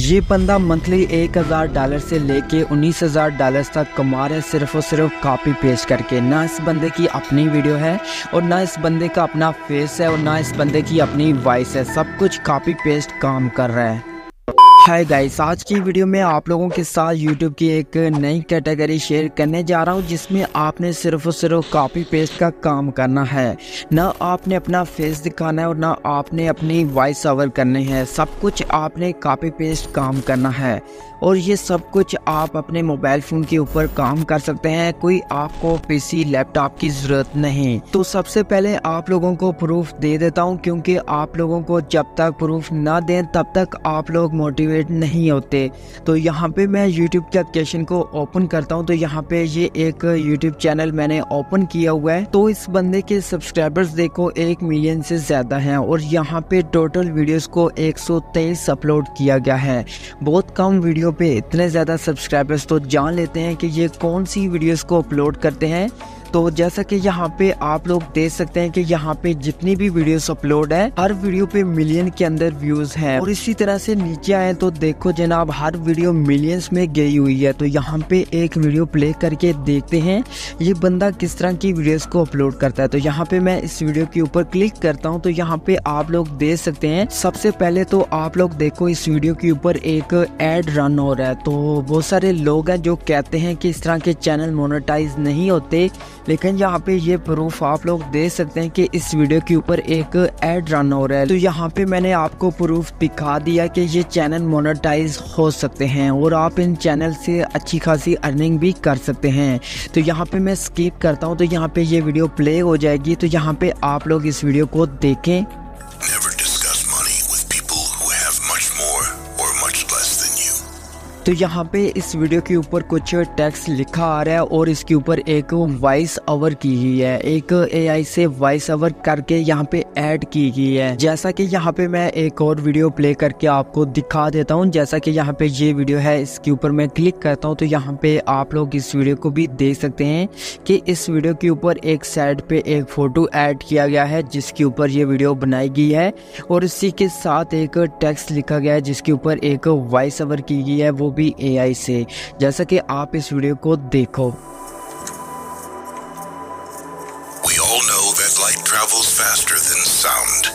ये बंदा मंथली $1000 से लेके $19,000 तक कमा रहा है सिर्फ और सिर्फ कॉपी पेस्ट करके। ना इस बंदे की अपनी वीडियो है और ना इस बंदे का अपना फेस है और ना इस बंदे की अपनी वॉइस है, सब कुछ कॉपी पेस्ट काम कर रहा है। हाय गाइस, आज की वीडियो में आप लोगों के साथ YouTube की एक नई कैटेगरी शेयर करने जा रहा हूं जिसमें आपने सिर्फ और सिर्फ कॉपी पेस्ट का काम करना है। ना आपने अपना फेस दिखाना है और ना आपने अपनी वॉइस ओवर करनी है, सब कुछ आपने कॉपी पेस्ट काम करना है। और ये सब कुछ आप अपने मोबाइल फ़ोन के ऊपर काम कर सकते हैं, कोई आपको पीसी लैपटॉप की ज़रूरत नहीं। तो सबसे पहले आप लोगों को प्रूफ दे देता हूँ, क्योंकि आप लोगों को जब तक प्रूफ ना दें तब तक आप लोग मोटिवेट नहीं होते। तो यहाँ पे मैं YouTube के एप्लीकेशन को ओपन करता हूँ। तो यहाँ पे ये एक YouTube चैनल मैंने ओपन किया हुआ है। तो इस बंदे के सब्सक्राइबर्स देखो 1 मिलियन से ज़्यादा हैं और यहाँ पे टोटल वीडियोस को 123 अपलोड किया गया है। बहुत कम वीडियो पे इतने ज़्यादा सब्सक्राइबर्स। तो जान लेते हैं कि ये कौन सी वीडियोस को अपलोड करते हैं। तो जैसा कि यहाँ पे आप लोग देख सकते हैं कि यहाँ पे जितनी भी वीडियोस अपलोड है हर वीडियो पे मिलियन के अंदर व्यूज हैं। और इसी तरह से नीचे आए तो देखो जनाब, हर वीडियो मिलियंस में गई हुई है। तो यहाँ पे एक वीडियो प्ले करके देखते हैं ये बंदा किस तरह की वीडियोस को अपलोड करता है। तो यहाँ पे मैं इस वीडियो के ऊपर क्लिक करता हूँ। तो यहाँ पे आप लोग देख सकते हैं, सबसे पहले तो आप लोग देखो इस वीडियो के ऊपर एक एड रन हो रहा है। तो बहुत सारे लोग हैं जो कहते हैं कि इस तरह के चैनल मोनेटाइज नहीं होते, लेकिन यहाँ पे ये प्रूफ आप लोग देख सकते हैं कि इस वीडियो के ऊपर एक एड रन हो रहा है। तो यहाँ पे मैंने आपको प्रूफ दिखा दिया कि ये चैनल मोनेटाइज हो सकते हैं और आप इन चैनल से अच्छी खासी अर्निंग भी कर सकते हैं। तो यहाँ पे मैं स्किप करता हूँ। तो यहाँ पे ये वीडियो प्ले हो जाएगी। तो यहाँ पे आप लोग इस वीडियो को देखें। तो यहाँ पे इस वीडियो के ऊपर कुछ टेक्स्ट लिखा आ रहा है और इसके ऊपर एक वॉइस ओवर की गई है, एक AI से वॉइस ओवर करके यहाँ पे ऐड की गई है। जैसा कि यहाँ पे मैं एक और वीडियो प्ले करके आपको दिखा देता हूँ। जैसा कि यहाँ पे ये वीडियो है, इसके ऊपर मैं क्लिक करता हूँ। तो यहाँ पे आप लोग इस वीडियो को भी देख सकते हैं कि इस वीडियो के ऊपर एक साइड पे एक फोटो ऐड किया गया है जिसके ऊपर ये वीडियो बनाई गई है और इसी के साथ एक टेक्स्ट लिखा गया है जिसके ऊपर एक वॉइस ओवर की गई है, वो भी AI से। जैसा कि आप इस वीडियो को देखो। We all know that light travels faster than sound.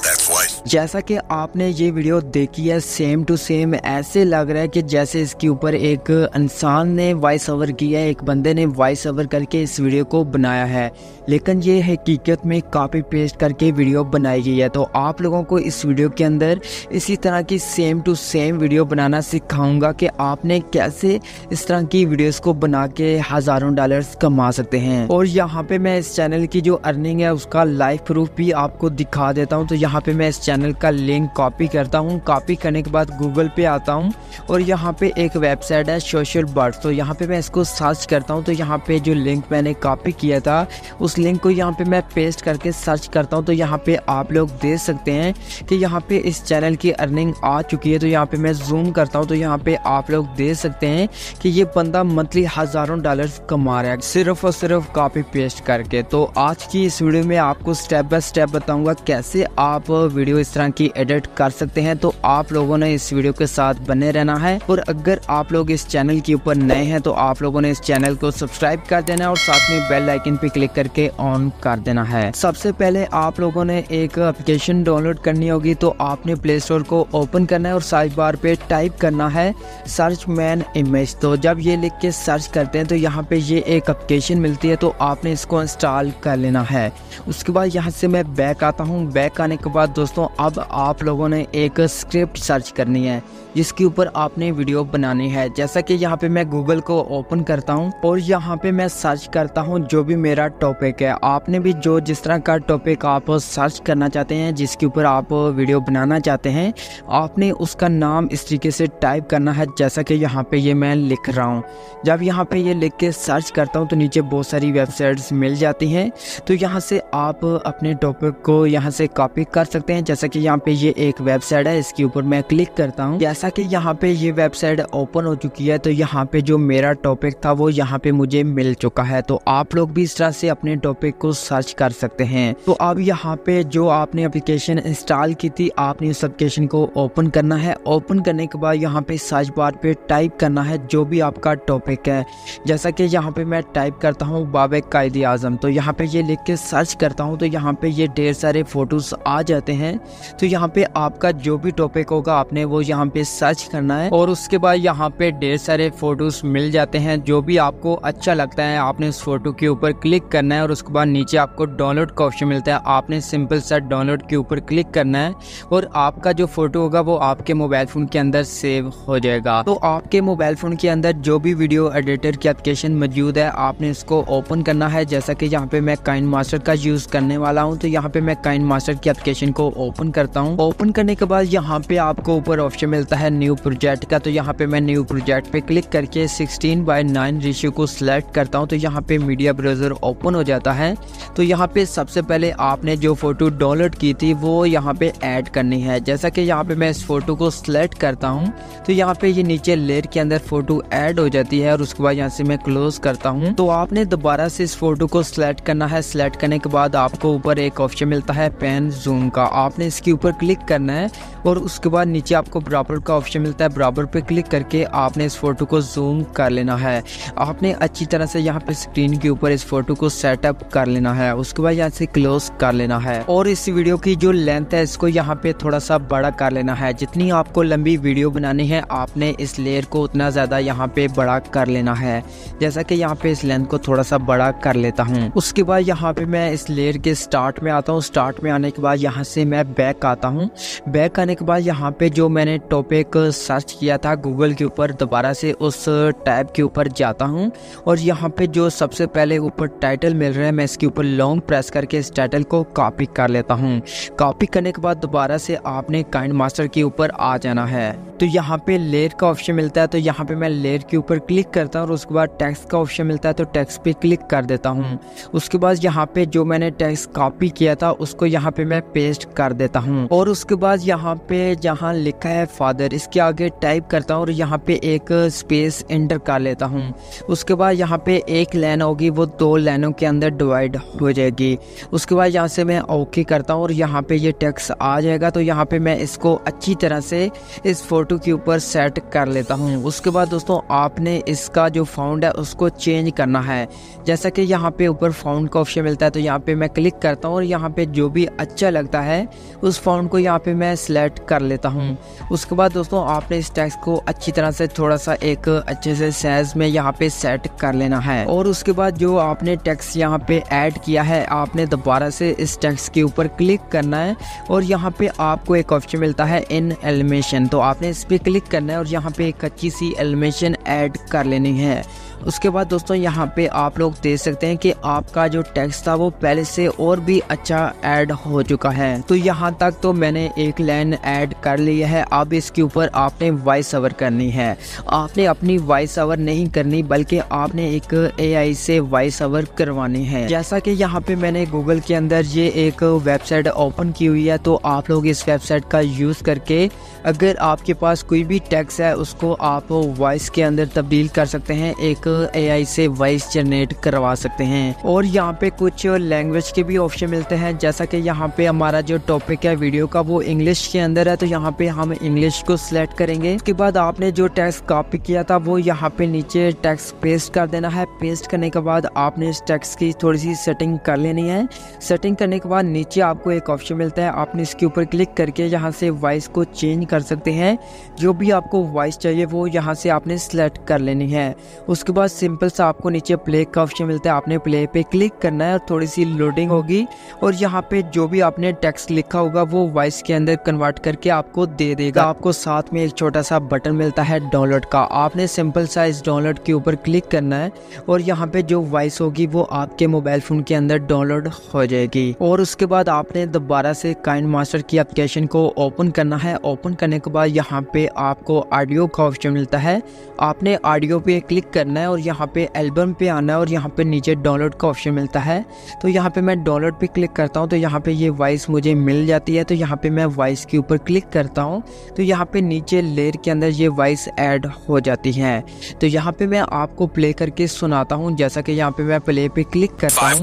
That's why. जैसा कि आपने ये वीडियो देखी है, सेम टू सेम ऐसे लग रहा है कि जैसे इसके ऊपर एक इंसान ने वॉइस ओवर किया है, एक बंदे ने वॉइस ओवर करके इस वीडियो को बनाया है, लेकिन ये हकीकत में कॉपी पेस्ट करके वीडियो बनाई गई है। तो आप लोगों को इस वीडियो के अंदर इसी तरह की सेम टू सेम वीडियो बनाना सिखाऊंगा कि आपने कैसे इस तरह की वीडियोस को बना के हज़ारों डॉलर्स कमा सकते हैं। और यहाँ पे मैं इस चैनल की जो अर्निंग है उसका लाइव प्रूफ भी आपको दिखा देता हूँ। तो यहाँ पे मैं इस चैनल का लिंक कॉपी करता हूँ। कॉपी करने के बाद गूगल पे आता हूँ और यहाँ पे एक वेबसाइट है सोशल बर्ड्स। तो यहाँ पे मैं इसको सर्च करता हूँ। तो यहाँ पे जो लिंक मैंने कॉपी किया था उस लिंक को यहाँ पे मैं पेस्ट करके सर्च करता हूँ। तो यहाँ पे आप लोग देख सकते हैं कि यहाँ पे इस चैनल की अर्निंग आ चुकी है। तो यहाँ पे मैं जूम करता हूँ। तो यहाँ पे आप लोग देख सकते हैं कि ये बंदा मंथली हज़ारों डॉलर्स कमा रहा है सिर्फ और सिर्फ कॉपी पेस्ट करके। तो आज की इस वीडियो में आपको स्टेप बाय स्टेप बताऊंगा कैसे आप वीडियो इस तरह की एडिट कर सकते हैं। तो आप लोगों ने इस वीडियो के साथ बने रहना है और अगर आप लोग इस चैनल के ऊपर नए हैं तो आप लोगों ने इस चैनल को सब्सक्राइब कर देना है और साथ में बेल आइकन पे क्लिक करके ऑन कर देना है। सबसे पहले आप लोगों ने एक एप्लीकेशन डाउनलोड करनी होगी। तो आपने प्ले स्टोर को ओपन करना है और सर्च बार पे टाइप करना है सर्च मैन इमेज। तो जब ये लिख के सर्च करते हैं तो यहाँ पे ये एक एप्लीकेशन मिलती है। तो आपने इसको इंस्टॉल कर लेना है। उसके बाद यहाँ से मैं बैक आता हूँ। बैक आने के बाद दोस्तों अब आप लोगों ने एक स्क्रिप्ट सर्च करनी है जिसके ऊपर आपने वीडियो बनानी है। जैसा कि यहाँ पे मैं गूगल को ओपन करता हूँ और यहाँ पे मैं सर्च करता हूँ जो भी मेरा टॉपिक है। आपने भी जो जिस तरह का टॉपिक आप सर्च करना चाहते हैं, जिसके ऊपर आप वीडियो बनाना चाहते हैं, आपने उसका नाम इस तरीके से टाइप करना है जैसा कि यहाँ पे ये मैं लिख रहा हूँ। जब यहाँ पे ये लिख के सर्च करता हूँ तो नीचे बहुत सारी वेबसाइट्स मिल जाती हैं। तो यहाँ से आप अपने टॉपिक को यहाँ से कॉपी कर सकते हैं। जैसा जैसा कि यहाँ पे ये एक वेबसाइट है, इसके ऊपर मैं क्लिक करता हूँ। जैसा कि यहाँ पे ये वेबसाइट ओपन हो चुकी है, तो यहाँ पे जो मेरा टॉपिक था वो यहाँ पे मुझे मिल चुका है। तो आप लोग भी इस तरह से अपने टॉपिक को सर्च कर सकते हैं। तो अब यहाँ पे जो आपने एप्लीकेशन इंस्टॉल की थी, आपने उस एप्लीकेशन को ओपन करना है। ओपन करने के बाद यहाँ पे सर्च बार पे टाइप करना है जो भी आपका टॉपिक है। जैसा कि यहाँ पे मैं टाइप करता हूँ बाबे कायदे आजम, तो यहाँ पे ये लिख के सर्च करता हूँ तो यहाँ पे ये ढेर सारे फोटोज आ जाते हैं। तो यहाँ पे आपका जो भी टॉपिक होगा आपने वो यहाँ पे सर्च करना है और उसके बाद यहाँ पे ढेर सारे फोटोज मिल जाते हैं। जो भी आपको अच्छा लगता है आपने उस फोटो के ऊपर क्लिक करना है और उसके बाद नीचे आपको डाउनलोड का ऑप्शन मिलता है, आपने सिंपल सा डाउनलोड के ऊपर क्लिक करना है और आपका जो फोटो होगा वो आपके मोबाइल फोन के अंदर सेव हो जाएगा। तो आपके मोबाइल फोन के अंदर जो भी वीडियो एडिटर की एप्लीकेशन मौजूद है आपने इसको ओपन करना है। जैसा कि यहाँ पे मैं काइनमास्टर का यूज करने वाला हूँ, तो यहाँ पे मैं काइनमास्टर की एप्लीकेशन को ओपन करता हूँ। ओपन करने के बाद यहाँ पे आपको ऊपर ऑप्शन मिलता है न्यू प्रोजेक्ट का, तो यहाँ पे मैं न्यू प्रोजेक्ट पे क्लिक करके 16:9 रेशियो को सिलेक्ट करता हूँ। तो यहाँ पे मीडिया ब्राउजर ओपन हो जाता है। तो यहाँ पे सबसे पहले आपने जो फोटो डाउनलोड की थी वो यहाँ पे ऐड करनी है। जैसा कि यहाँ पे मैं इस फोटो को सिलेक्ट करता हूँ तो यहाँ पे ये नीचे लेयर के अंदर फोटो ऐड हो जाती है और उसके बाद यहाँ से मैं क्लोज करता हूँ। तो आपने दोबारा से इस फोटो को सिलेक्ट करना है। सिलेक्ट करने के बाद आपको ऊपर एक ऑप्शन मिलता है पेन जूम का, आपने इसके ऊपर क्लिक करना है और उसके बाद नीचे आपको बराबर का ऑप्शन मिलता है, बराबर पे क्लिक करके आपने इस फोटो को जूम कर लेना है। आपने अच्छी तरह से यहाँ पे स्क्रीन के ऊपर इस फोटो को सेटअप कर लेना है, उसके बाद यहाँ से क्लोज कर लेना है और इस वीडियो की जो लेंथ है इसको यहाँ पे थोड़ा सा बड़ा कर लेना है। जितनी आपको लंबी वीडियो बनानी है आपने इस लेयर को उतना ज्यादा यहाँ पे बड़ा कर लेना है। जैसा कि यहाँ पे इस लेंथ को थोड़ा सा बड़ा कर लेता हूँ। उसके बाद यहाँ पे मैं इस लेयर के स्टार्ट में आता हूँ। स्टार्ट में आने के बाद यहाँ से मैं बैक आता हूँ। बैक आने के बाद यहाँ पे जो मैंने टॉपिक सर्च किया था गूगल के ऊपर दोबारा से उस टैब के ऊपर जाता हूँ और यहाँ पे जो सबसे पहले ऊपर टाइटल मिल रहा है मैं इसके ऊपर लॉन्ग प्रेस करके इस टाइटल को कॉपी कर लेता हूँ। कॉपी करने के बाद दोबारा से आपने काइनमास्टर के ऊपर आ जाना है। तो यहाँ पे लेयर का ऑप्शन मिलता है, तो यहाँ पे मैं लेयर के ऊपर क्लिक करता हूँ और उसके बाद टेक्स्ट का ऑप्शन मिलता है तो टेक्स्ट पे क्लिक कर देता हूँ। उसके बाद यहाँ पे जो मैंने टेक्स्ट कॉपी किया था उसको यहाँ पे मैं पेस्ट कर देता हूँ और उसके बाद यहाँ पे जहाँ लिखा है फादर इसके आगे टाइप करता हूँ और यहाँ पे एक स्पेस एंटर कर लेता हूँ। उसके बाद यहाँ पे एक लाइन होगी वो 2 लाइनों के अंदर डिवाइड हो जाएगी। उसके बाद यहाँ से मैं ओके करता हूँ और यहाँ पे ये टेक्स्ट आ जाएगा। तो यहाँ पे मैं इसको अच्छी तरह से इस फोटो के ऊपर सेट कर लेता हूँ। उसके बाद दोस्तों आपने इसका जो फाउंड है उसको चेंज करना है। जैसा कि यहाँ पे ऊपर फाउंड का ऑप्शन मिलता है तो यहाँ पे मैं क्लिक करता हूँ और यहाँ पे जो भी अच्छा लगता है उस फाउंड को यहाँ पे मैं सिलेक्ट कर लेता हूँ। उसके बाद दोस्तों आपने इस टेक्स्ट को अच्छी तरह से थोड़ा सा एक अच्छे से साइज में यहाँ पे सेट कर लेना है और उसके बाद जो आपने टेक्स्ट यहाँ पे ऐड किया है आपने दोबारा से इस टेक्स्ट के ऊपर क्लिक करना है और यहाँ पे आपको एक ऑप्शन मिलता है इन एनिमेशन, तो आपने इस पे क्लिक करना है और यहाँ पे एक अच्छी सी एनिमेशन ऐड कर लेनी है। उसके बाद दोस्तों यहाँ पे आप लोग देख सकते हैं कि आपका जो टेक्स्ट था वो पहले से और भी अच्छा ऐड हो चुका है। तो यहाँ तक तो मैंने एक लाइन ऐड कर ली है। अब इसके ऊपर आपने वॉइस ओवर करनी है। आपने अपनी वॉइस ओवर नहीं करनी बल्कि आपने एक AI से वॉइस ओवर करवानी है। जैसा कि यहाँ पे मैंने गूगल के अंदर ये एक वेबसाइट ओपन की हुई है, तो आप लोग इस वेबसाइट का यूज करके अगर आपके पास कोई भी टेक्स्ट है उसको आप वॉइस के अंदर तब्दील कर सकते हैं, एक AI से वॉइस जनरेट करवा सकते हैं। और यहाँ पे कुछ लैंग्वेज के भी ऑप्शन मिलते हैं। जैसा कि यहाँ पे हमारा जो टॉपिक है वीडियो का वो इंग्लिश के अंदर है, तो यहाँ पे हम इंग्लिश को सिलेक्ट करेंगे। उसके बाद आपने जो टेक्स्ट कॉपी किया था वो यहाँ पे नीचे टेक्स्ट पेस्ट कर देना है। पेस्ट करने के बाद आपने इस टेक्स्ट की थोड़ी सी सेटिंग कर लेनी है। सेटिंग करने के बाद नीचे आपको एक ऑप्शन मिलता है, आपने इसके ऊपर क्लिक करके यहाँ से वॉइस को चेंज कर सकते हैं। जो भी आपको वॉइस चाहिए वो यहाँ से आपने सिलेक्ट कर लेनी है। उसके बाद सिंपल सा आपको नीचे प्ले का ऑप्शन मिलता है, आपने प्ले पे क्लिक करना है और थोड़ी सी लोडिंग होगी और यहाँ पे जो भी आपने टेक्स्ट लिखा होगा वो वॉइस के अंदर कन्वर्ट करके आपको दे देगा। आपको साथ में एक छोटा सा बटन मिलता है डाउनलोड का, आपने सिंपल सा इस डाउनलोड के ऊपर क्लिक करना है और यहाँ पे जो वॉइस होगी वो आपके मोबाइल फोन के अंदर डाउनलोड हो जाएगी। और उसके बाद आपने दोबारा से काइनमास्टर की एप्लीकेशन को ओपन करना है। ओपन करने के बाद यहाँ पे आपको ऑडियो का ऑप्शन मिलता है, आपने ऑडियो पे क्लिक करना है और यहाँ पे एल्बम पे आना है और यहाँ पे नीचे डाउनलोड का ऑप्शन मिलता है। तो यहाँ पे मैं डाउनलोड पे क्लिक करता हूँ तो यहाँ पे ये वॉइस मुझे मिल जाती है। तो यहाँ पे मैं वॉइस के ऊपर क्लिक करता हूँ तो यहाँ पे नीचे लेयर के अंदर ये वॉइस ऐड हो जाती है। तो यहाँ पे मैं आपको प्ले करके सुनाता हूँ। जैसा कि यहाँ पे मैं प्ले पे क्लिक करता हूँ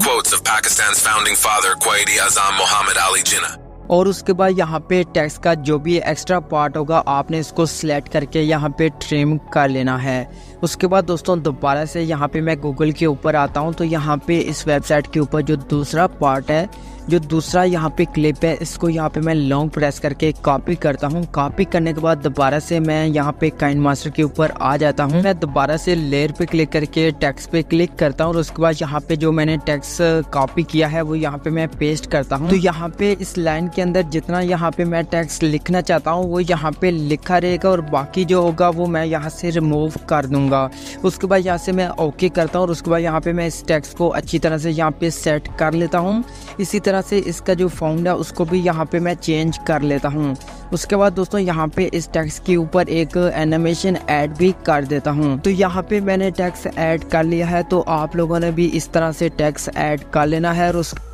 और उसके बाद यहाँ पे टेक्स्ट का जो भी एक्स्ट्रा पार्ट होगा आपने इसको सिलेक्ट करके यहाँ पे ट्रिम कर लेना है। उसके बाद दोस्तों दोबारा से यहाँ पे मैं गूगल के ऊपर आता हूँ तो यहाँ पे इस वेबसाइट के ऊपर जो दूसरा पार्ट है, जो दूसरा यहाँ पे क्लिप है, इसको यहाँ पे मैं लॉन्ग प्रेस करके कॉपी करता हूँ। कॉपी करने के बाद दोबारा से मैं यहाँ पे काइनमास्टर के ऊपर आ जाता हूँ। मैं दोबारा से लेयर पे क्लिक करके टेक्स्ट पे क्लिक करता हूँ और उसके बाद यहाँ पे जो मैंने टेक्स्ट कॉपी किया है वो यहाँ पे मैं पेस्ट करता हूँ। तो यहाँ पे इस लाइन के अंदर जितना यहाँ पे मैं टेक्स्ट लिखना चाहता हूँ वो यहाँ पे लिखा रहेगा और बाकी जो होगा वो मैं यहाँ से रिमूव कर दूंगा। उसके बाद यहाँ से मैं ओके करता हूँ और उसके बाद यहाँ पे मैं इस टेक्स्ट को अच्छी तरह से यहाँ पे सेट कर लेता हूँ। इसी तरह से इसका जो फाउंड है उसको भी यहाँ पे मैं चेंज कर लेता हूँ। उसके बाद दोस्तों यहाँ पे इस टेक्स्ट के ऊपर एक एनिमेशन ऐड भी कर देता हूँ। तो यहाँ पे मैंने टेक्स्ट ऐड कर लिया है। तो आप लोगों ने भी इस तरह से टेक्स्ट ऐड कर लेना है। और उसके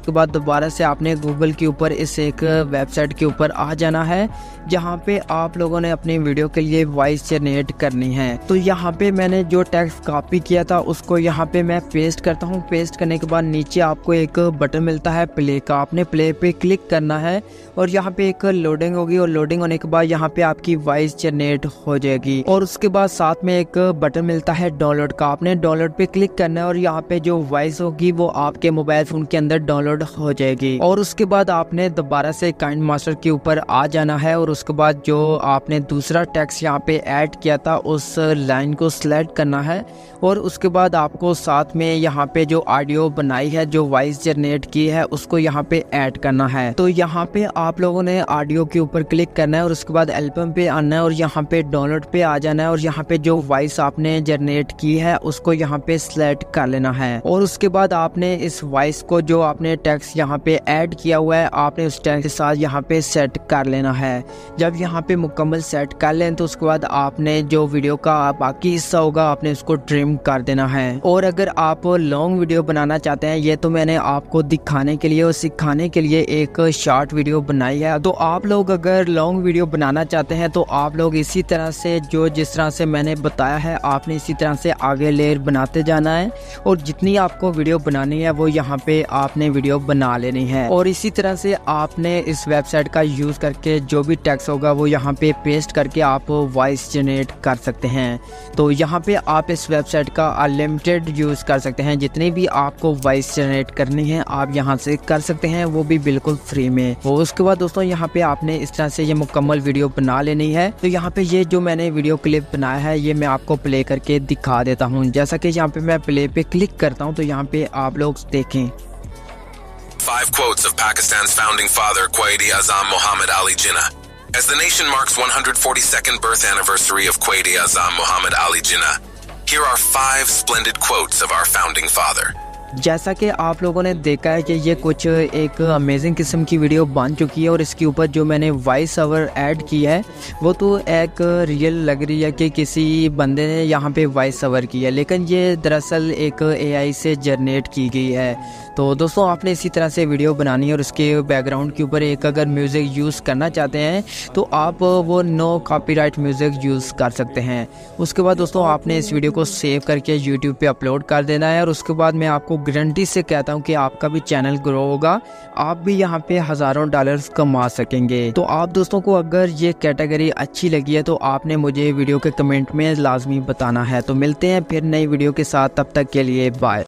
बाद दोबारा से आपने गूगल के ऊपर इस एक वेबसाइट के ऊपर आ जाना है जहाँ पे आप लोगों ने अपनी वीडियो के लिए वॉइस जनरेट करनी है। तो यहाँ पे मैंने जो टेक्स्ट कॉपी किया था उसको यहाँ पे मैं पेस्ट करता हूँ। पेस्ट करने के बाद नीचे आपको एक बटन मिलता है प्ले का, आपने प्ले पे क्लिक करना है और यहाँ पे एक लोडिंग होगी और लोडिंग होने के बाद यहाँ पे आपकी वॉइस जनरेट हो जाएगी। और उसके बाद साथ में एक बटन मिलता है डाउनलोड का, आपने डाउनलोड पे क्लिक करना है और यहाँ पे जो वॉइस होगी वो आपके मोबाइल फोन के अंदर डाउनलोड हो जाएगी। और उसके बाद आपने दोबारा से काइनमास्टर के ऊपर आ जाना है और उसके बाद जो आपने दूसरा टेक्स्ट यहाँ पे ऐड किया था उस लाइन को सिलेक्ट करना है और उसके बाद आपको साथ में यहाँ पे जो ऑडियो बनाई है, जो वॉइस जनरेट की है, उसको यहाँ पे ऐड करना है। तो यहाँ पे आप लोगों ने ऑडियो के ऊपर क्लिक करना है और उसके बाद एल्बम पे आना है और यहाँ पे डाउनलोड पे आ जाना है और यहाँ पे जो वॉइस आपने जनरेट की है उसको यहाँ पे सिलेक्ट कर लेना है। और उसके बाद आपने इस वॉइस को जो आपने टेक्स्ट यहाँ पे ऐड किया हुआ है आपने उस टेक्स्ट के साथ यहाँ पे सेट कर लेना है। जब यहाँ पे मुकम्मल सेट कर लें तो उसके बाद आपने जो वीडियो का बाकी हिस्सा होगा आपने उसको ट्रिम कर देना है। और अगर आप लॉन्ग वीडियो बनाना चाहते हैं, ये तो मैंने आपको दिखाने के लिए और सिखाने के लिए एक शॉर्ट वीडियो बनाई है। तो आप लोग अगर लॉन्ग वीडियो बनाना चाहते हैं तो आप लोग इसी तरह से जो जिस तरह से मैंने बताया है आपने इसी तरह से आगे लेयर बनाते जाना है और जितनी आपको वीडियो बनानी है वो यहाँ पे आपने वीडियो बना लेनी है। और इसी तरह से आपने इस वेबसाइट का यूज करके जो भी टेक्स्ट होगा वो यहाँ पे पेस्ट करके आप वॉइस जनरेट कर सकते हैं। तो यहाँ पे आप इस वेबसाइट का अनलिमिटेड यूज कर सकते हैं, जितनी भी आपको वॉइस जनरेट करनी है आप यहाँ से कर सकते हैं, वो भी बिल्कुल फ्री में। और उसके बाद दोस्तों यहाँ पे आपने इस तरह से ये मुकम्मल वीडियो बना लेनी है। तो यहाँ पे ये जो मैंने वीडियो क्लिप बनाया है ये मैं आपको प्ले करके दिखा देता हूँ। जैसा कि यहाँ पे मैं प्ले पे क्लिक करता हूँ तो यहाँ पे आप लोग देखें 5 quotes of Pakistan's founding father, Quaid-e-Azam Muhammad Ali Jinnah. As the nation marks 142nd birth anniversary of Quaid-e-Azam Muhammad Ali Jinnah, here are 5 splendid quotes of our founding father. जैसा कि आप लोगों ने देखा है कि ये कुछ एक अमेजिंग किस्म की वीडियो बन चुकी है और इसके ऊपर जो मैंने वॉइस ओवर ऐड की है वो तो एक रियल लग रही है कि किसी बंदे ने यहाँ पे वॉइस ओवर की है, लेकिन ये दरअसल एक एआई से जनरेट की गई है। तो दोस्तों आपने इसी तरह से वीडियो बनानी है और उसके बैकग्राउंड के ऊपर एक अगर म्यूज़िक यूज़ करना चाहते हैं तो आप वो नो कॉपीराइट म्यूज़िक यूज़ कर सकते हैं। उसके बाद दोस्तों आपने इस वीडियो को सेव करके यूट्यूब पे अपलोड कर देना है और उसके बाद मैं आपको गारंटी से कहता हूं कि आपका भी चैनल ग्रो होगा, आप भी यहां पे हज़ारों डॉलर्स कमा सकेंगे। तो आप दोस्तों को अगर ये कैटेगरी अच्छी लगी है तो आपने मुझे वीडियो के कमेंट में लाजमी बताना है। तो मिलते हैं फिर नई वीडियो के साथ, तब तक के लिए बाय।